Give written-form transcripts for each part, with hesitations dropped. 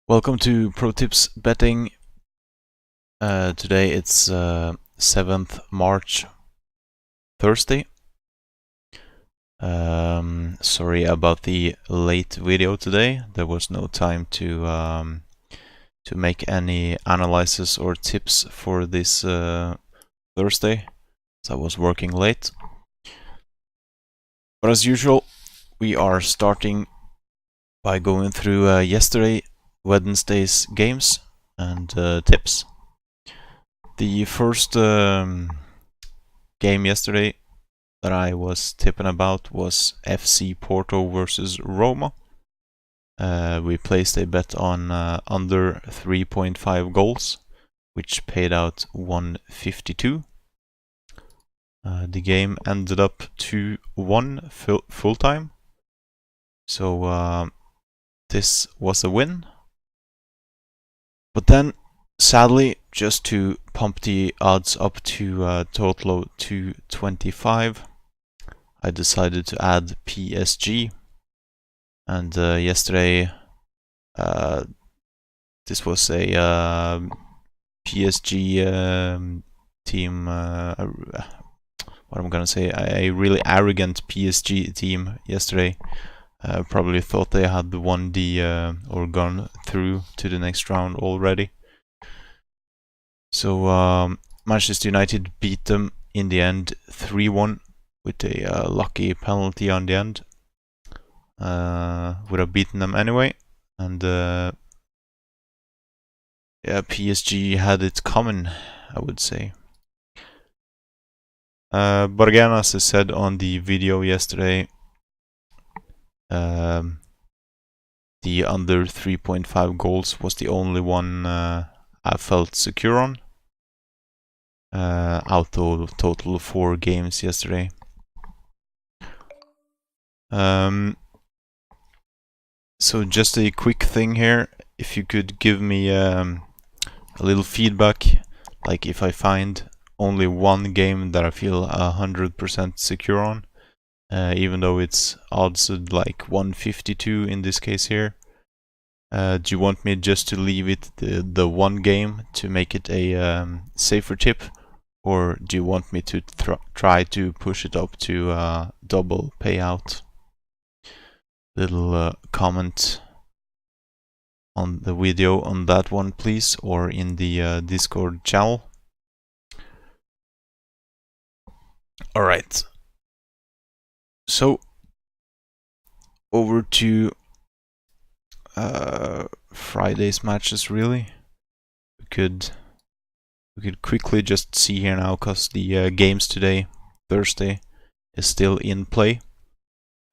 Welcome to Pro Tips Betting. Today it's 7th March, Thursday. Sorry about the late video today. There was no time to make any analysis or tips for this Thursday, so I was working late. But as usual, we are starting by going through Wednesday's games and tips. The first game yesterday that I was tipping about was FC Porto versus Roma. We placed a bet on under 3.5 goals, which paid out 152. The game ended up 2-1 full time. So this was a win. But then, sadly, just to pump the odds up to a total of 225, I decided to add PSG. And yesterday, this was a PSG team, what I'm gonna say, a really arrogant PSG team yesterday. Probably thought they had won the or gone through to the next round already. So Manchester United beat them in the end 3-1 with a lucky penalty on the end. Would have beaten them anyway, and yeah, PSG had it coming, I would say. But again, as I said on the video yesterday, the under 3.5 goals was the only one I felt secure on. Out of total 4 games yesterday. So just a quick thing here, if you could give me a little feedback, like if I find only one game that I feel 100% secure on, even though it's odds at like 152 in this case here. Do you want me just to leave it the one game to make it a safer tip, or do you want me to try to push it up to double payout? Little comment on the video on that one, please, or in the Discord channel. Alright, so over to Friday's matches. Really, we could quickly just see here now, because the games today, Thursday, is still in play.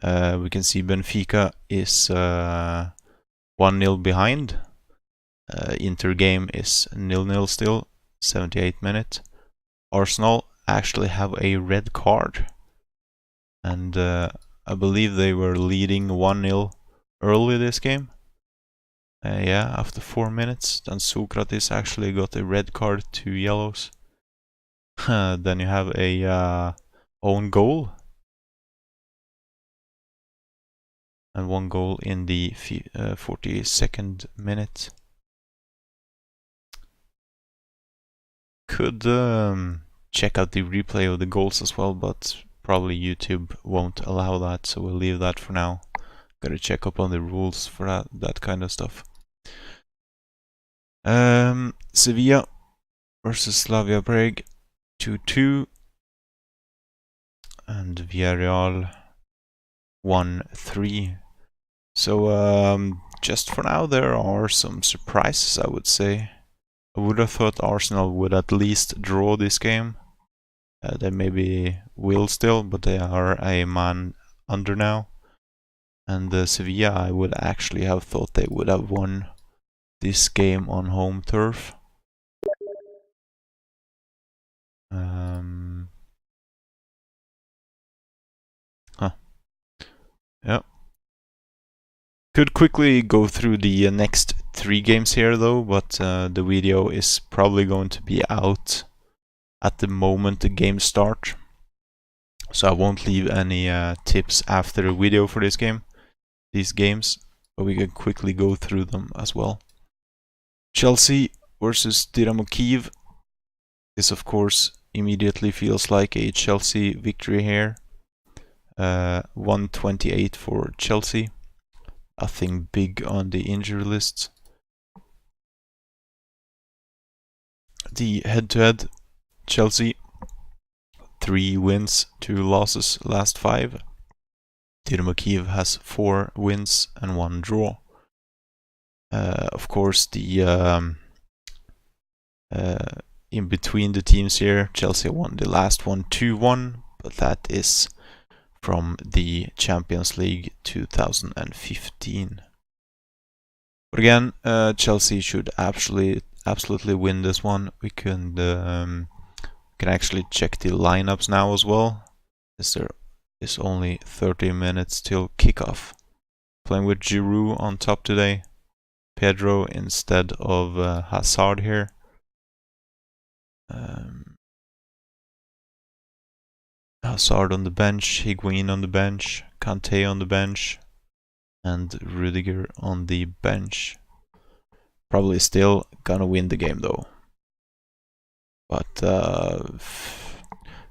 We can see Benfica is 1-0 behind. Inter game is 0-0 still, 78 minutes. Arsenal actually have a red card, and I believe they were leading 1-0 early this game. Yeah, after 4 minutes, then Sokratis actually got a red card, 2 yellows. Then you have a own goal, and 1 goal in the 42nd minute. Could check out the replay of the goals as well, but probably YouTube won't allow that, so we'll leave that for now. Gotta check up on the rules for that kind of stuff. Sevilla versus Slavia Prague 2-2, and Villarreal 1-3. So just for now, there are some surprises, I would say. I would have thought Arsenal would at least draw this game. They maybe will still, but they are a man under now. And Sevilla, I would actually have thought they would have won this game on home turf. Yeah. Could quickly go through the next 3 games here though, but the video is probably going to be out at the moment the games start. So I won't leave any tips after the video for these games, but we can quickly go through them as well. Chelsea versus Dynamo Kyiv. This, of course, immediately feels like a Chelsea victory here. 128 for Chelsea. Nothing big on the injury list. The head-to-head, Chelsea 3 wins, 2 losses last 5. Dynamo Kyiv has 4 wins and 1 draw. Of course, the in between the teams here, Chelsea won the last one 2-1, but that is from the Champions League 2015. But again, Chelsea should absolutely win this one. We can actually check the lineups now as well, as there is only 30 minutes till kickoff. Playing with Giroud on top today, Pedro instead of Hazard here. Hazard on the bench, Higuain on the bench, Kanté on the bench, and Rudiger on the bench. Probably still gonna win the game though. But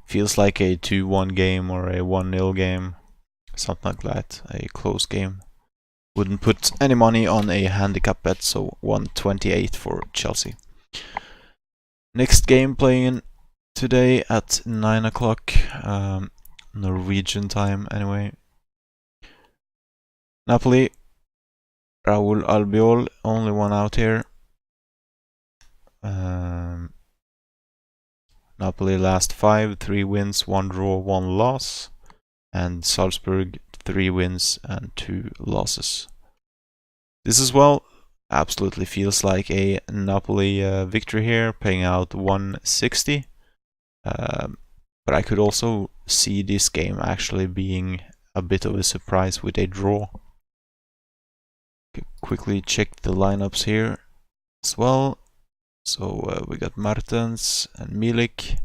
feels like a 2-1 game or a 1-0 game, something like that, a close game. Wouldn't put any money on a handicap bet, so 128 for Chelsea. Next game playing today at 9 o'clock, Norwegian time anyway. Napoli, Raúl Albiol, only one out here. Napoli last 5, 3 wins, 1 draw, 1 loss. And Salzburg 3 wins and 2 losses. This as well absolutely feels like a Napoli victory here, paying out 160. But I could also see this game actually being a bit of a surprise with a draw. Quickly check the lineups here as well. So we got Martens and Milik.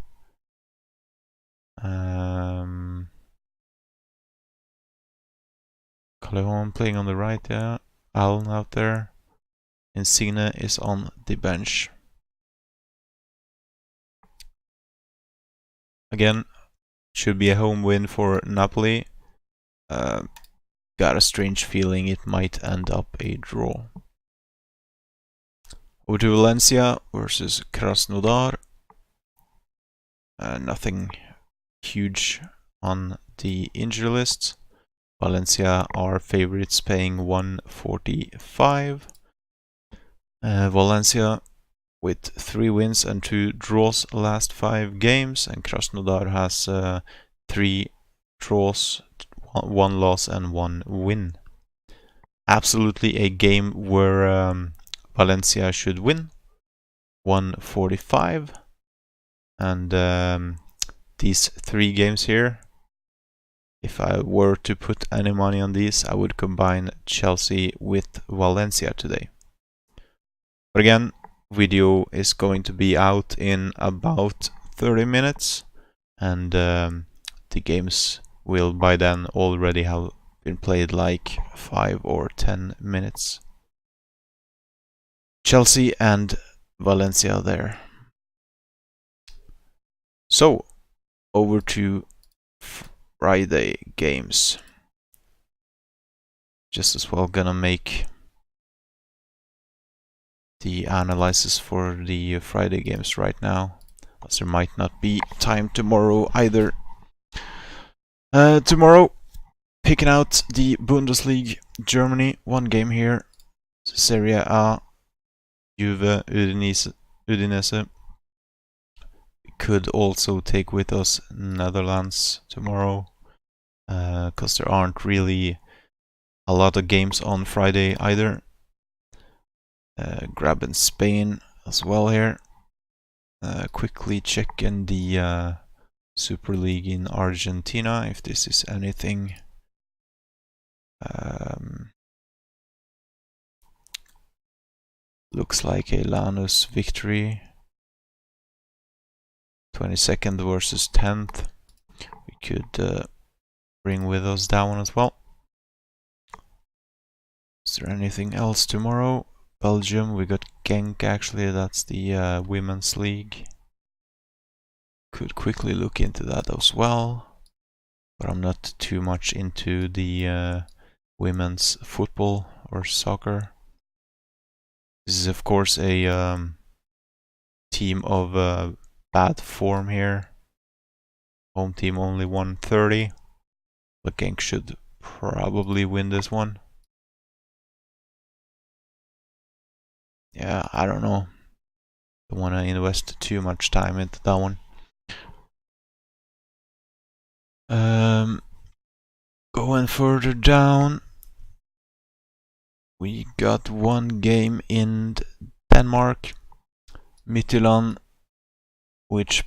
Callejon playing on the right, yeah. Allen out there. Insigne is on the bench. Again, should be a home win for Napoli. Got a strange feeling it might end up a draw. Over to Valencia versus Krasnodar. Nothing huge on the injury list. Valencia are favorites, paying 145. Valencia with 3 wins and 2 draws last 5 games, and Krasnodar has 3 draws, 1 loss and 1 win. Absolutely a game where Valencia should win. 145. And these 3 games here, if I were to put any money on these, I would combine Chelsea with Valencia today. But again, video is going to be out in about 30 minutes, and the games will by then already have been played like 5 or 10 minutes. Chelsea and Valencia there. So, over to Friday games. Just as well gonna make the analysis for the Friday games right now, as there might not be time tomorrow either. Tomorrow, picking out the Bundesliga, Germany, 1 game here. Serie A, Juve, Udinese. We could also take with us Netherlands tomorrow, because there aren't really a lot of games on Friday either. Grabbing Spain as well here. Quickly checking the Super League in Argentina, if this is anything. Looks like a Lanús victory. 22nd versus 10th. We could bring with us that one as well. Is there anything else tomorrow? Belgium, we got Genk, actually, that's the women's league. Could quickly look into that as well, but I'm not too much into the women's football or soccer. This is of course a team of bad form here. Home team only won 30, but Genk should probably win this one. Yeah, I don't know. Don't want to invest too much time into that one. Going further down, we got one game in Denmark. Midtjylland, which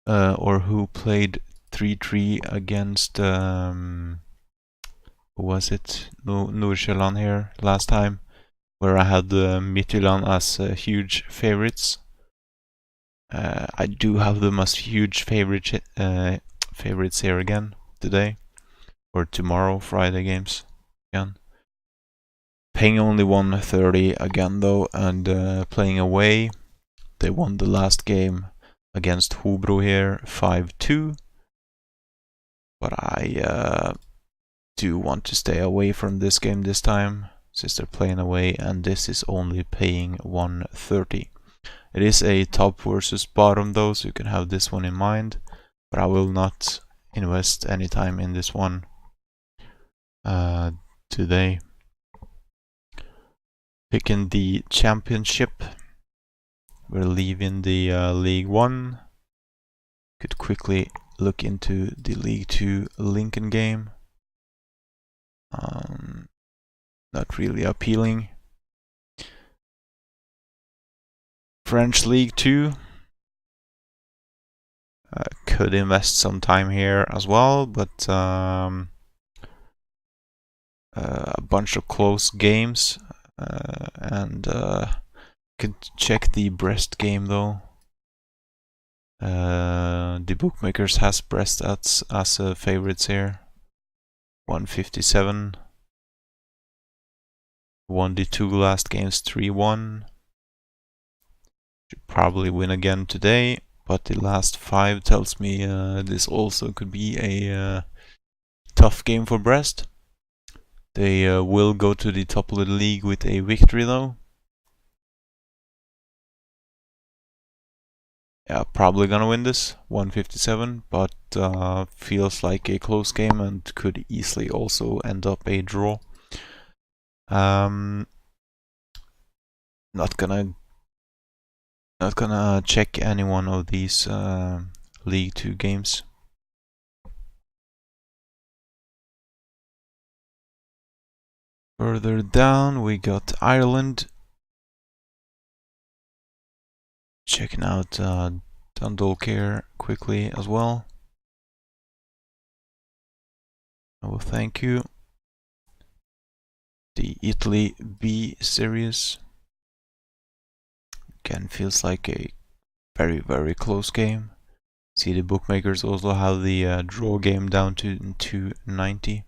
who played 3-3 against who was it? Nordsjælland here last time, where I had Midtjylland as huge favorites. I do have them as huge favorites here again today, or tomorrow, Friday games again. Paying only 130 again though, and playing away. They won the last game against Hobro here 5-2. But I do want to stay away from this game this time, since they're playing away, and this is only paying 130. It is a top versus bottom though, so you can have this one in mind, but I will not invest any time in this one today. Picking the championship. We're leaving the League 1. Could quickly look into the League 2 Lincoln game. Not really appealing. French League 2. Could invest some time here as well, but a bunch of close games, and could check the Brest game though. The bookmakers has Brest as favorites here. 157. Won the 2 last games 3-1. Should probably win again today, but the last 5 tells me this also could be a tough game for Brest. They will go to the top of the league with a victory though. Yeah, probably gonna win this, 157, but feels like a close game and could easily also end up a draw. Not gonna check any one of these League 2 games. Further down we got Ireland. Checking out Dundalk here quickly as well. Oh, thank you. The Italy B series. Again, feels like a very, very close game. See, the bookmakers also have the draw game down to 290.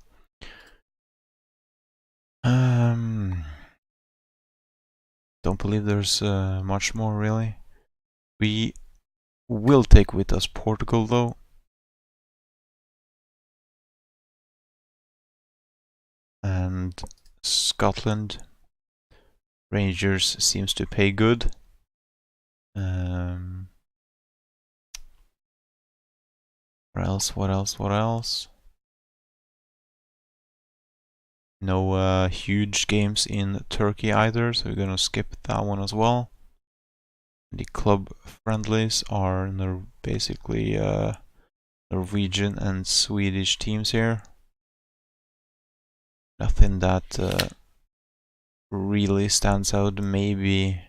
Don't believe there's much more really. We will take with us Portugal though. And Scotland. Rangers seems to pay good. What else? No huge games in Turkey either, so we're gonna skip that one as well. The club friendlies are basically Norwegian and Swedish teams here. Nothing that really stands out. Maybe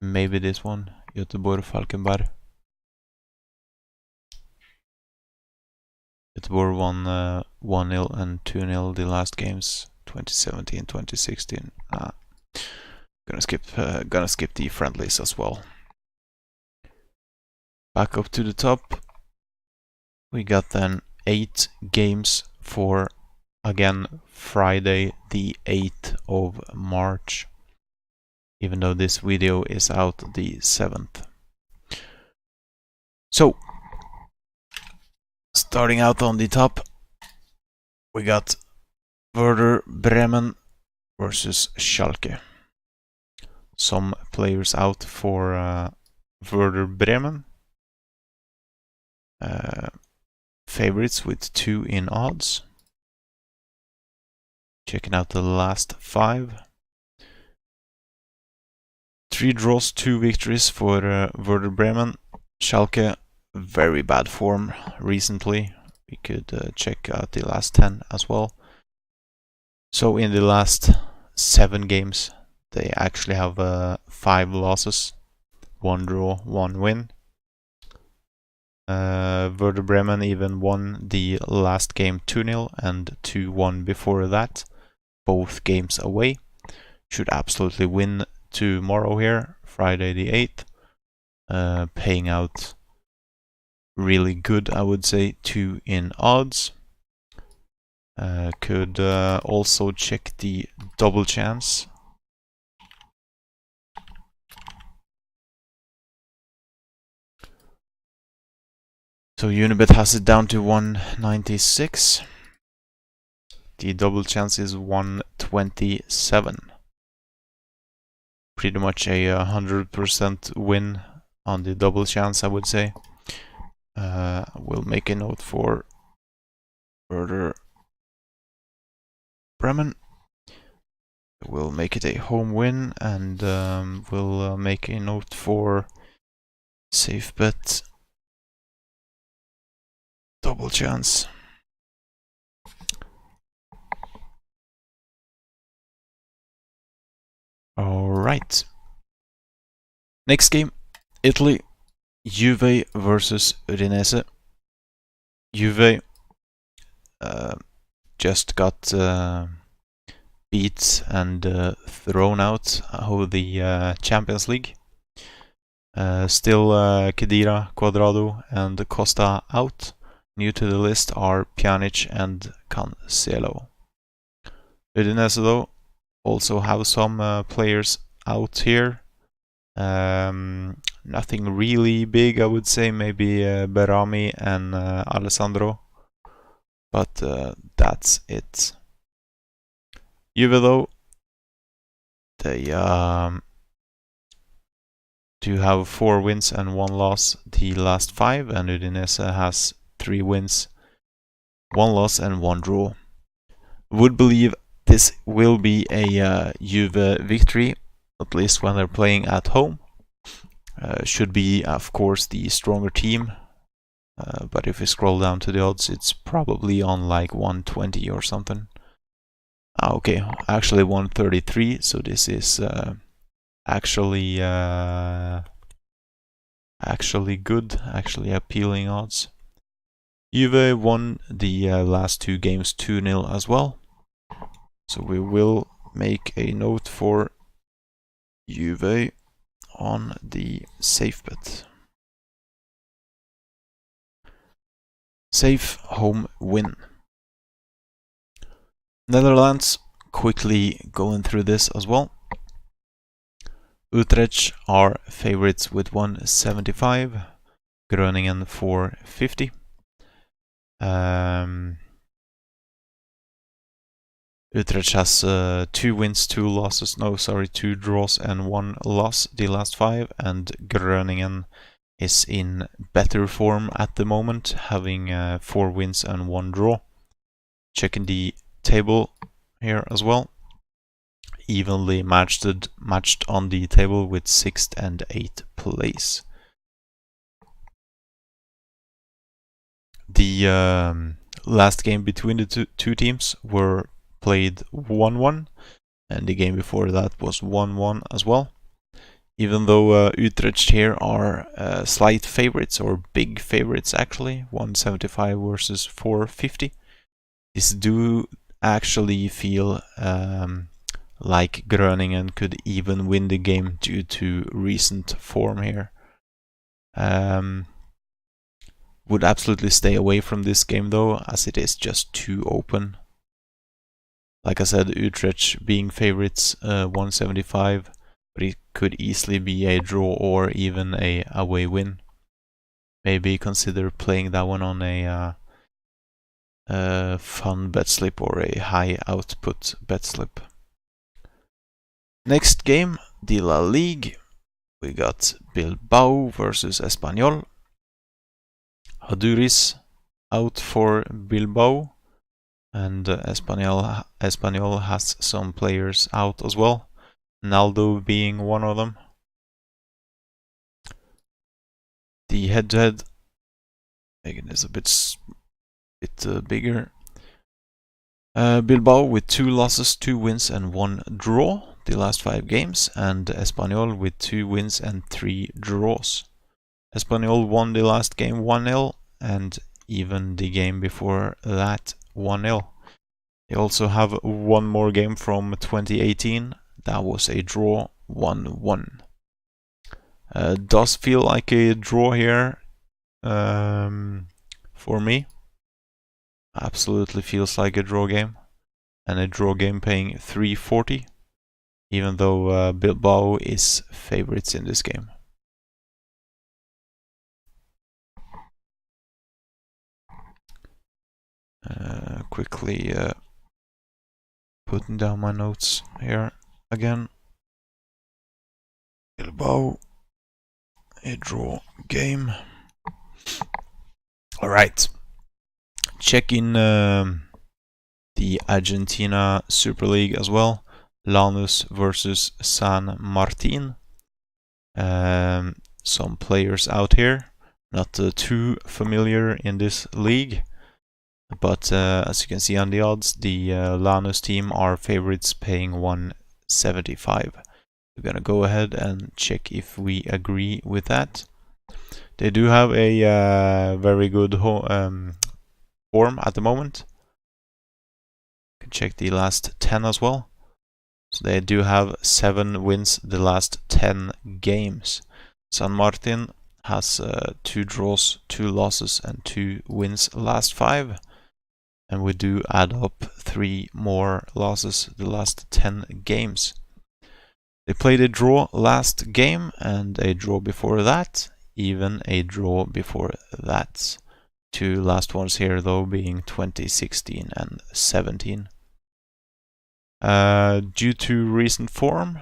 this one, Göteborg Falkenberg. Göteborg won 1-0 and 2-0 the last games, 2017, 2016. Gonna skip the friendlies as well. Back up to the top. We got then 8 games for, again, Friday the 8th of March. even though this video is out the 7th. So, starting out on the top, we got Werder Bremen versus Schalke. Some players out for Werder Bremen. Favorites with 2 in odds. Checking out the last 5. 3 draws, 2 victories for Werder Bremen. Schalke, very bad form recently. We could check out the last 10 as well. So in the last 7 games, they actually have 5 losses, 1 draw, 1 win. Werder Bremen even won the last game 2-0 and 2-1 before that. Both games away. Should absolutely win tomorrow here, Friday the 8th. Paying out really good, I would say, 2 in odds. Could also check the double chance. So Unibet has it down to 196. The double chance is 127. Pretty much a 100% win on the double chance, I would say. We'll make a note for Werder Bremen. We'll make it a home win, and we'll make a note for safe bet double chance. Alright. Next game, Italy. Juve versus Udinese. Juve just got beat and thrown out of the Champions League. Still Khedira, Cuadrado and Costa out. New to the list are Pjanic and Cancelo. Udinese though also have some players out here. Nothing really big, I would say. Maybe Berami and Alessandro, but that's it. Juve though, they do have 4 wins and 1 loss the last 5, and Udinese has 3 wins, 1 loss and 1 draw. Would believe this will be a Juve victory, at least when they're playing at home. Should be, of course, the stronger team, but if we scroll down to the odds, it's probably on like 120 or something. Okay, actually 133, so this is actually good, actually appealing odds. Juve won the last 2 games 2-0 as well, so we will make a note for Juve on the safe bet. Safe home win. Netherlands, quickly going through this as well. Utrecht are favorites with 175, Groningen 450. Utrecht has 2 wins, 2 draws and 1 loss the last 5, and Groningen is in better form at the moment, having 4 wins and 1 draw. Checking the table here as well. Evenly matched on the table with 6th and 8th place. The last game between the two teams were played 1-1, and the game before that was 1-1 as well. Even though Utrecht here are slight favorites, or big favorites actually, 175 versus 450. This do actually feel like Groningen could even win the game due to recent form here. Would absolutely stay away from this game though, as it is just too open. Like I said, Utrecht being favorites 175, but it could easily be a draw or even a away win. Maybe consider playing that one on a fun bet slip or a high output bet slip. Next game, the La Ligue. We got Bilbao versus Espanyol. Aduriz out for Bilbao, and Espanyol has some players out as well, Naldo being one of them. The head-to-head, again, is a bit bigger. Bilbao with 2 losses, 2 wins and 1 draw the last 5 games, and Espanyol with 2 wins and 3 draws. Espanyol won the last game 1-0, and even the game before that 1-0. They also have one more game from 2018. That was a draw, 1-1. Does feel like a draw here for me. Absolutely feels like a draw game. And a draw game paying 340, even though Bilbao is favorites in this game. Quickly putting down my notes here again. Bilbao, a draw game. Alright. Check in the Argentina Super League as well. Lanús versus San Martin. Some players out here. Not too familiar in this league. But as you can see on the odds, the Lanús team are favorites paying 175. We're gonna go ahead and check if we agree with that. They do have a very good form at the moment. You can check the last 10 as well. So they do have 7 wins the last 10 games. San Martin has 2 draws, 2 losses and 2 wins last 5. And we do add up 3 more losses the last 10 games. They played a draw last game and a draw before that, even a draw before that. 2 last ones here though being 2016 and 17. Due to recent form,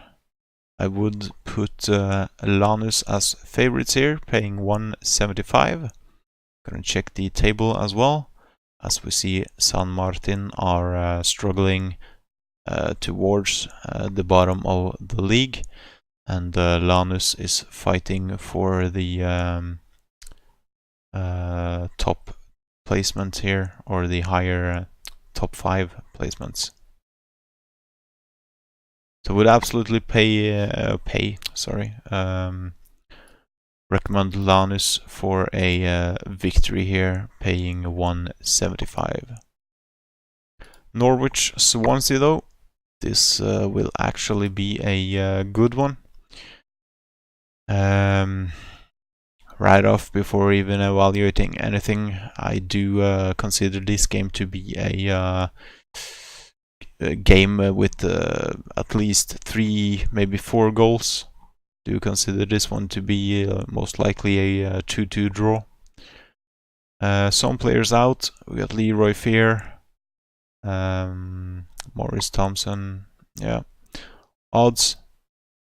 I would put Lanús as favorites here, paying 175. Gonna check the table as well. As we see, San Martin are struggling towards the bottom of the league, and Lanús is fighting for the top placement here, or the higher top 5 placements. So would absolutely recommend Lanús for a victory here, paying 175. Norwich Swansea though, this will actually be a good one. Right off, before even evaluating anything, I do consider this game to be a game with at least 3, maybe 4 goals. Do consider this one to be most likely a 2-2 draw. Some players out. We got Leroy Fear, Morris Thompson. Yeah. Odds.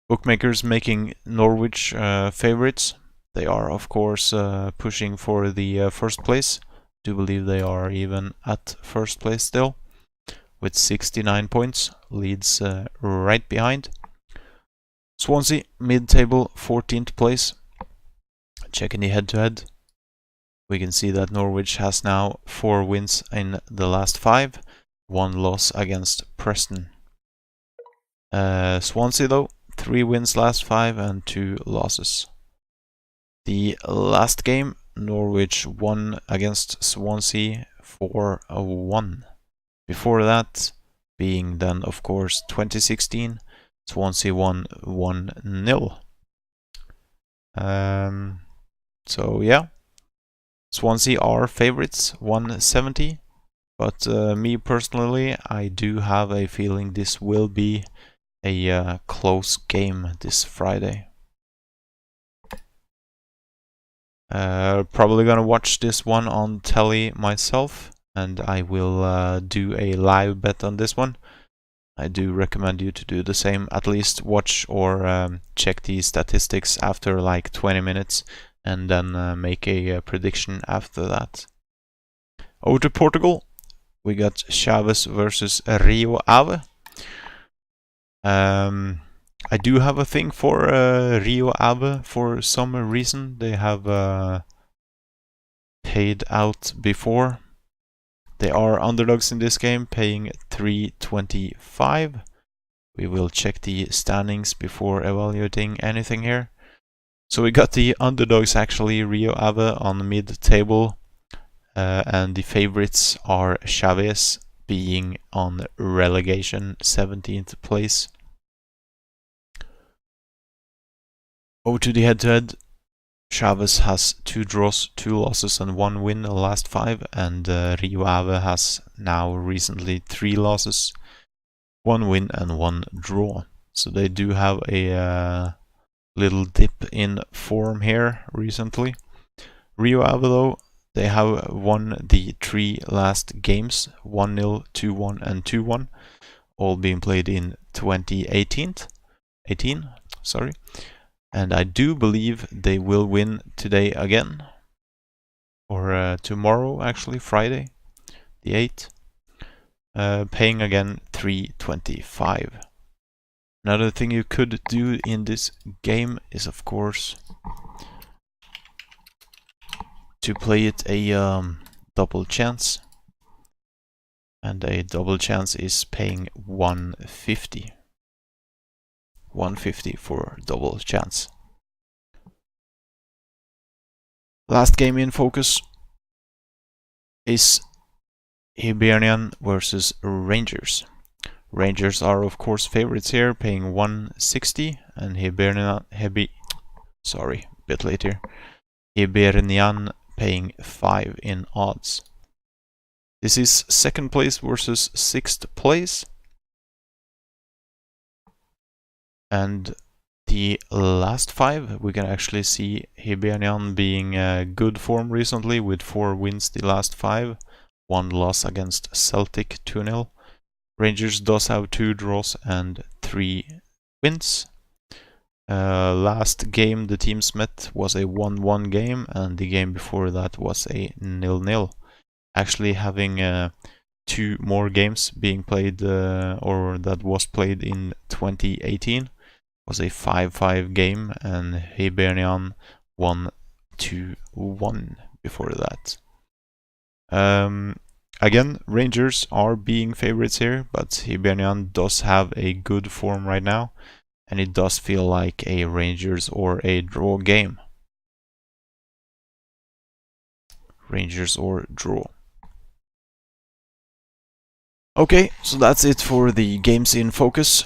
Bookmakers making Norwich favorites. They are, of course, pushing for the first place. Do believe they are even at first place still, with 69 points. Leeds right behind. Swansea, mid-table, 14th place. Checking the head-to-head. We can see that Norwich has now 4 wins in the last 5. 1 loss against Preston. Swansea though, 3 wins last 5 and 2 losses. The last game, Norwich won against Swansea 4-1. Before that, being then of course 2016, Swansea won 1-0. So yeah, Swansea are favorites, 170. But me personally, I do have a feeling this will be a close game this Friday. Probably gonna watch this one on telly myself, and I will do a live bet on this one. I do recommend you to do the same. At least watch or check the statistics after like 20 minutes, and then make a prediction after that. Over to Portugal, we got Chaves versus Rio Ave. I do have a thing for Rio Ave for some reason. They have paid out before. They are underdogs in this game, paying 325. We will check the standings before evaluating anything here. So we got the underdogs actually, Rio Ave on mid-table, and the favorites are Chaves being on relegation, 17th place. Over to the head-to-head. Chaves has 2 draws, 2 losses and 1 win in the last 5, and Rio Ave has now recently 3 losses, 1 win and 1 draw. So they do have a little dip in form here recently. Rio Ave though, they have won the 3 last games, 1-0, 2-1 and 2-1, all being played in 2018. And I do believe they will win today again, or tomorrow actually, Friday the 8th, paying again 325. Another thing you could do in this game is of course to play it a double chance, and a double chance is paying 150. 150 for double chance. Last game in focus is Hibernian versus Rangers. Rangers are of course favorites here, paying 160, and Hibernian paying 5 in odds. This is 2nd place versus 6th place. And the last 5, we can actually see Hibernian being good form recently with 4 wins the last 5, 1 loss against Celtic 2-0. Rangers does have 2 draws and 3 wins. Last game the teams met was a 1-1 game, and the game before that was a 0-0. Actually having 2 more games being played, or that was played in 2018. Was a 5-5 game, and Hibernian won 2-1 before that. Again, Rangers are being favorites here, but Hibernian does have a good form right now, and it does feel like a Rangers or a draw game. Rangers or draw. Okay, so that's it for the games in focus.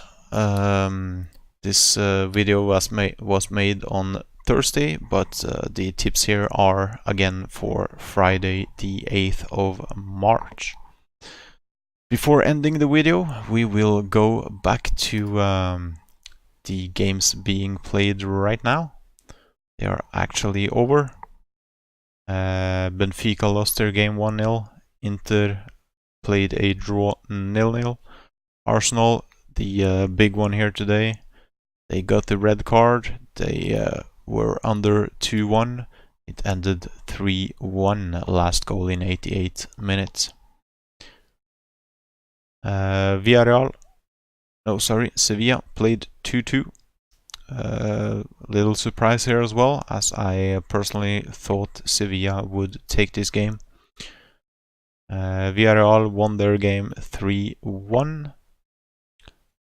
This video was made on Thursday, but the tips here are again for Friday the 8th of March. Before ending the video, we will go back to the games being played right now. They are actually over. Benfica lost their game 1-0. Inter played a draw 0-0. Arsenal, the big one here today, they got the red card. They were under 2-1. It ended 3-1. Last goal in 88 minutes. Sevilla played 2-2. Little surprise here as well, as I personally thought Sevilla would take this game. Villarreal won their game 3-1,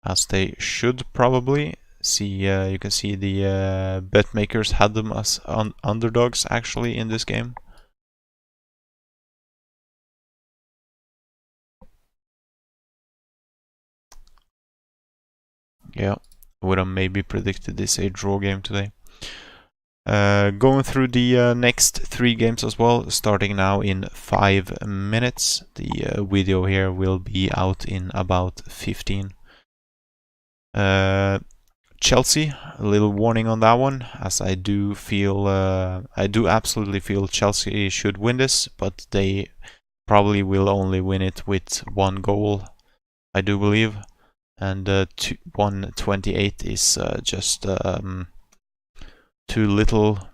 as they should probably. You can see the bet makers had them as underdogs actually in this game. Yeah, would have maybe predicted this a draw game today. Going through the next 3 games as well, starting now in 5 minutes. The video here will be out in about 15. Chelsea, a little warning on that one, as I do absolutely feel Chelsea should win this, but they probably will only win it with 1 goal, I do believe, and 128 is just too little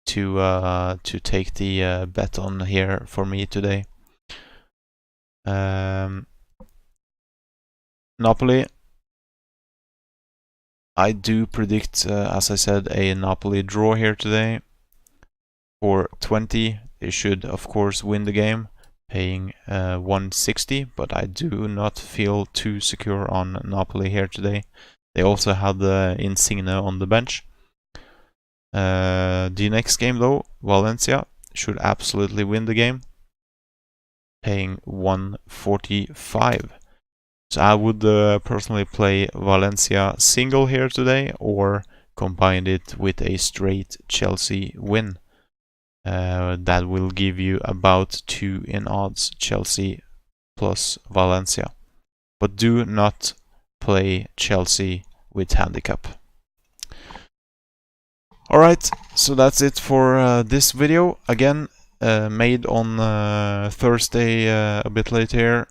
to take the bet on here for me today. Napoli, I do predict, as I said, a Napoli draw here today. For 20, they should of course win the game, paying 160, but I do not feel too secure on Napoli here today. They also had the Insigne on the bench. The next game though, Valencia, should absolutely win the game, paying 145. So I would personally play Valencia single here today, or combine it with a straight Chelsea win. That will give you about 2 in odds, Chelsea plus Valencia. But do not play Chelsea with handicap. Alright, so that's it for this video. Again, made on Thursday, a bit late here.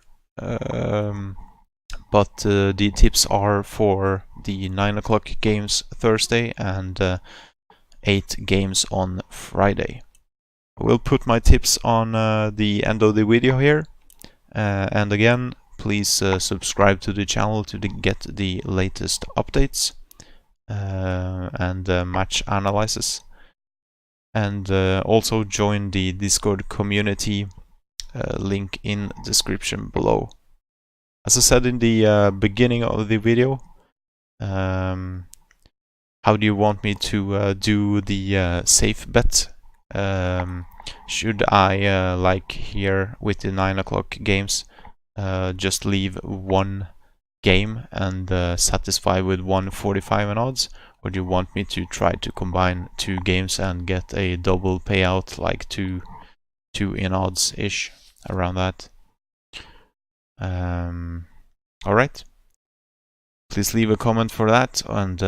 But the tips are for the 9 o'clock games Thursday and 8 games on Friday. I will put my tips on the end of the video here. And again, please subscribe to the channel to get the latest updates and match analysis. And also join the Discord community, link in description below. As I said in the beginning of the video, how do you want me to do the safe bet? Should I, like here with the 9 o'clock games, just leave 1 game and satisfy with 145 in odds? Or do you want me to try to combine 2 games and get a double payout, like 2 in odds-ish, around that? Alright, please leave a comment for that, and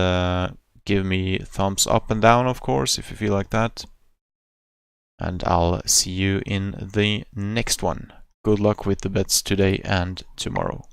give me thumbs up and down, of course, if you feel like that. And I'll see you in the next one. Good luck with the bets today and tomorrow.